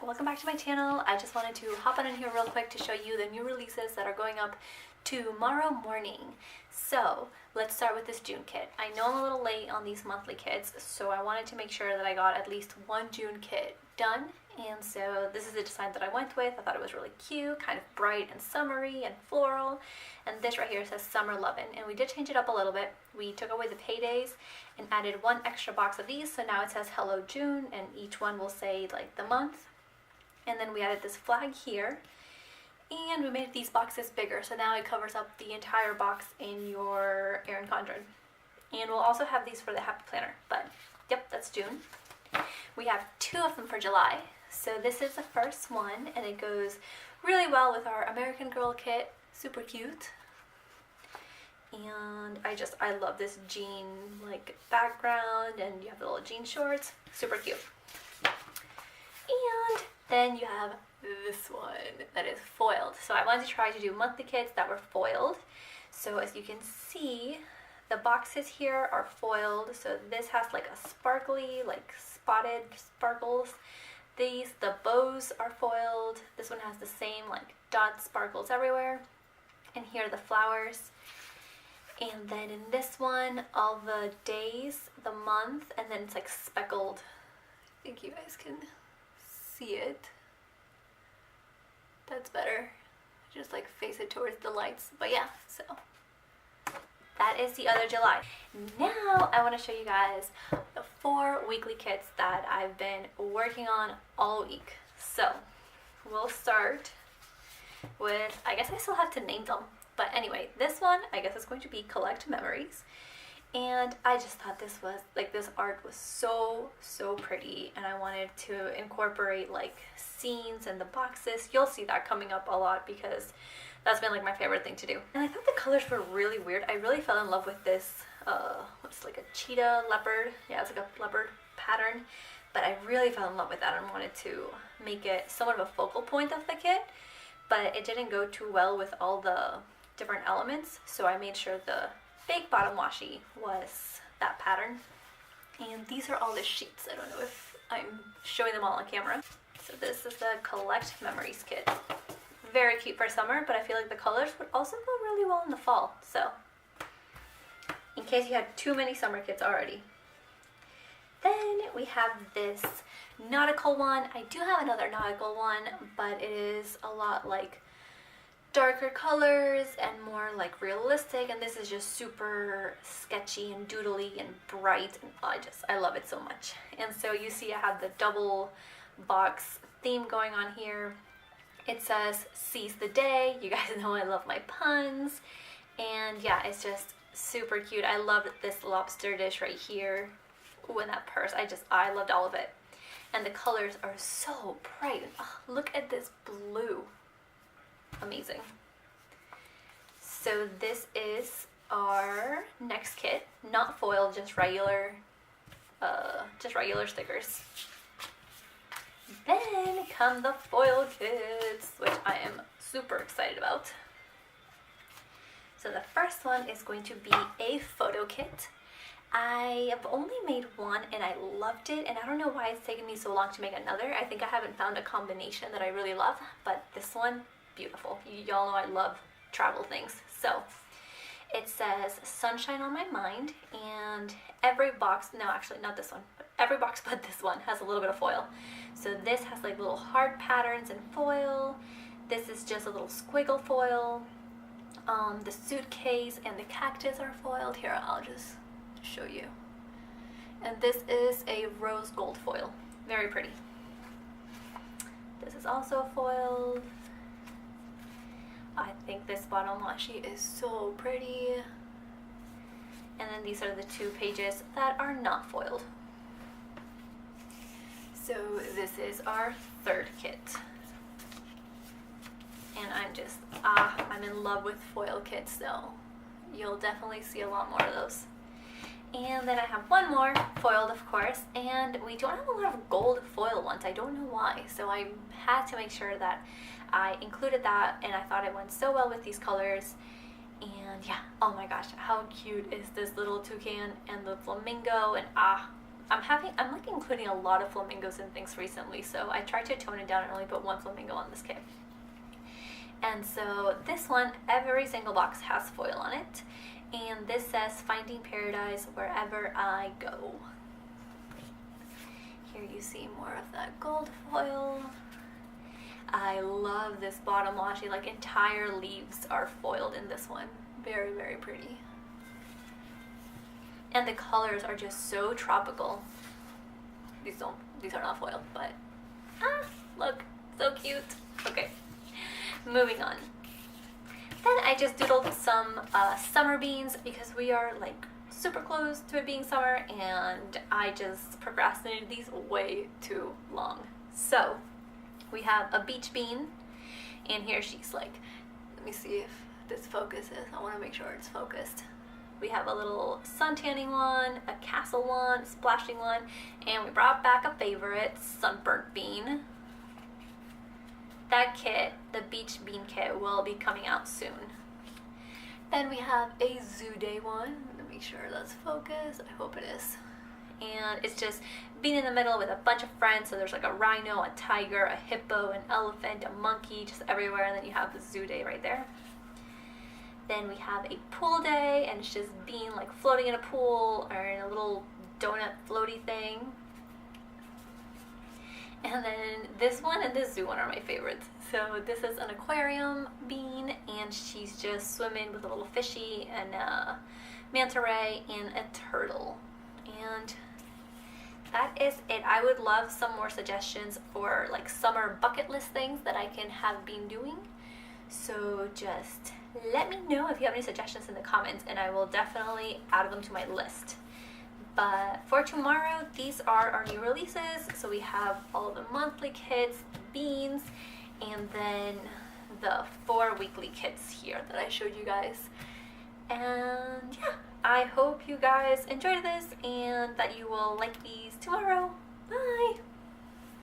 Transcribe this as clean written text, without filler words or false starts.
welcome back to my channel. I just wanted to hop on in here real quick to show you the new releases that are going up tomorrow morning. So let's start with this June kit. I know I'm a little late on these monthly kits, so I wanted to make sure that I got at least one June kit done. And so this is the design that I went with. I thought it was really cute, kind of bright and summery and floral. And this right here says Summer Lovin', and we did change it up a little bit. We took away the paydays and added one extra box of these, so now it says Hello June, and each one will say like the month. And then we added this flag here, and we made these boxes bigger, so now it covers up the entire box in your Erin Condren. And we'll also have these for the Happy Planner, but yep, that's June. We have two of them for July. So this is the first one, and it goes really well with our American Girl kit. Super cute. And I love this jean like background, and you have the little jean shorts. Super cute. And then you have this one that is foiled. So I wanted to try to do monthly kits that were foiled. So as you can see, the boxes here are foiled. So this has like a sparkly, like spotted sparkles. The bows are foiled. This one has the same like dot sparkles everywhere. And here are the flowers. And then in this one, all the days, the month, and then it's like speckled. I think you guys can see it. That's better. Just like face it towards the lights. But yeah, so that is the other July. Now I want to show you guys the 4 weekly kits that I've been working on all week. So we'll start with, I guess I still have to name them, but anyway, this one I guess is going to be Collect Memories. And I just thought this art was so pretty, and I wanted to incorporate like scenes in the boxes. You'll see that coming up a lot because that's been like my favorite thing to do. And I thought the colors were really weird. I really fell in love with this, what's like a cheetah leopard. Yeah, it's like a leopard pattern. But I really fell in love with that and wanted to make it somewhat of a focal point of the kit. But it didn't go too well with all the different elements. So I made sure the fake bottom washi was that pattern. And these are all the sheets. I don't know if I'm showing them all on camera. So this is the Collect Memories kit. Very cute for summer, but I feel like the colors would also go really well in the fall. So, in case you had too many summer kits already. Then we have this Nautical one. I do have another Nautical one, but it is a lot like darker colors and more like realistic, and this is just super sketchy and doodly and bright, and I love it so much. And so you see I have the double box theme going on here. It says seize the day. You guys know I love my puns. And yeah, it's just super cute. I loved this lobster dish right here. Ooh, and that purse. I loved all of it. And the colors are so bright. Oh, look at this blue. Amazing. So this is our next kit. Not foiled, just regular stickers. Then come the foil kits, which I am super excited about. So the first one is going to be a photo kit. I have only made one and I loved it, and I don't know why it's taken me so long to make another. I think I haven't found a combination that I really love, but this one, beautiful. Y'all know I love travel things. So it says Sunshine on My Mind, and every box, no actually not this one, but every box but this one has a little bit of foil. So this has like little heart patterns and foil. This is just a little squiggle foil. The suitcase and the cactus are foiled. Here, I'll just show you. And this is a rose gold foil. Very pretty. This is also foiled. I think this bottom washi is so pretty. And then these are the 2 pages that are not foiled. So this is our third kit. And I'm in love with foil kits, so you'll definitely see a lot more of those. And then I have one more foiled, of course, and we don't have a lot of gold foil ones. I don't know why, so I had to make sure that I included that, and I thought it went so well with these colors. And yeah, oh my gosh, how cute is this little toucan and the flamingo, and I I'm like including a lot of flamingos and things recently, so I tried to tone it down and only put one flamingo on this kit. And so this one, every single box has foil on it, and this says finding paradise wherever I go. Here you see more of that gold foil. I love this bottom washi, like entire leaves are foiled in this one. Very, very pretty. And the colors are just so tropical. These are not foiled, but look, so cute. Okay, moving on. Then I just doodled some summer beans because we are like super close to it being summer, and I just procrastinated these way too long. So we have a beach bean, and here she's like, let me see if this focuses. I want to make sure it's focused. We have a little sun tanning one, a castle one, a splashing one, and we brought back a favorite, sunburnt bean. That kit, the beach bean kit, will be coming out soon. Then we have a zoo day one. Let me make sure that's focused. I hope it is. And it's just being in the middle with a bunch of friends. So there's like a rhino, a tiger, a hippo, an elephant, a monkey, just everywhere. And then you have the zoo day right there. Then we have a pool day, and it's just being like floating in a pool or in a little donut floaty thing. And then this one and this zoo one are my favorites. So this is an aquarium bean, and she's just swimming with a little fishy and a manta ray and a turtle. And that is it. I would love some more suggestions for like summer bucket list things that I can have been doing. So just let me know if you have any suggestions in the comments, and I will definitely add them to my list. But for tomorrow, these are our new releases. So we have all the monthly kits, the beans, and then the 4 weekly kits here that I showed you guys. And yeah, I hope you guys enjoyed this and that you will like these tomorrow. Bye!